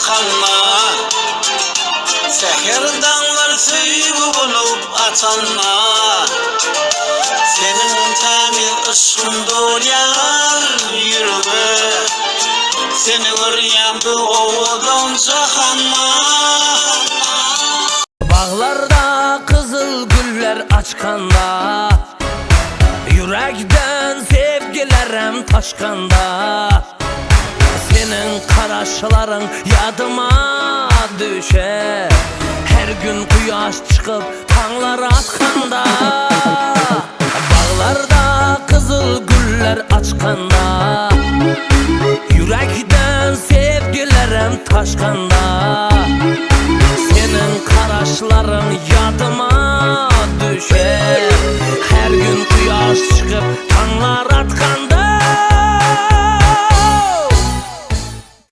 çakanma. Seher dağlar sevgi bulup atanma. Senin temiz ışkın dolyar yürüme. Seni örüyen bu ovadan çakanma. Bağlarda kızıl güller açkanda, yürekten sevgilerim taşkanda, senin karaşların yadıma düşer. Her gün kuyaş çıkıp tağlar atkanda. Bağlarda kızıl güller açkanda, yürekten sevgilerim taşkanda, senin karaşların